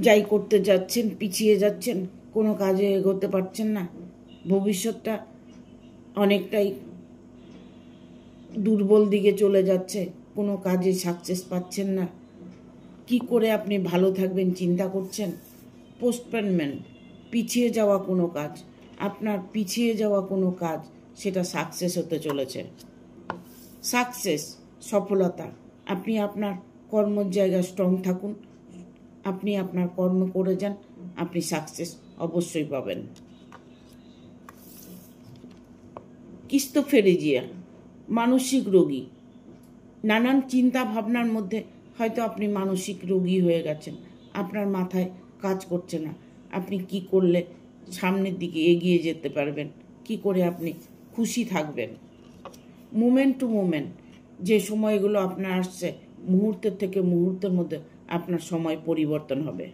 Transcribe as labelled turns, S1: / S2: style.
S1: যাই করতে যাচ্ছেন পিছিয়ে যাচ্ছেন, কোনো কাজে এগোতে পারছেন না, ভবিষ্যৎটা অনেকটাই দুর্বল দিকে চলে যাচ্ছে, কোনো কাজে সাকসেস পাচ্ছেন না, কি করে আপনি ভালো থাকবেন চিন্তা করছেন। পোস্টপোনমেন্ট, পিছিয়ে যাওয়া কোনো কাজ, আপনার পিছিয়ে যাওয়া কোনো কাজ সেটা সাকসেস হতে চলেছে। সাকসেস, সফলতা, আপনি আপনার কর্মের জায়গায় স্ট্রং থাকুন, আপনি আপনার কর্ম করে যান, আপনি সাকসেস অবশ্যই পাবেন। কিস্তোফেরেজিয়া, মানসিক রোগী, নানান চিন্তা ভাবনার মধ্যে হয়তো আপনি মানসিক রোগী হয়ে গেছেন, আপনার মাথায় কাজ করছে না, আপনি কি করলে সামনের দিকে এগিয়ে যেতে পারবেন, কি করে আপনি খুশি থাকবেন। মোমেন্ট টু মোমেন্ট, যে সময়গুলো আপনার আসছে মুহূর্তের থেকে মুহূর্তের মধ্যে আপনার সময় পরিবর্তন হবে।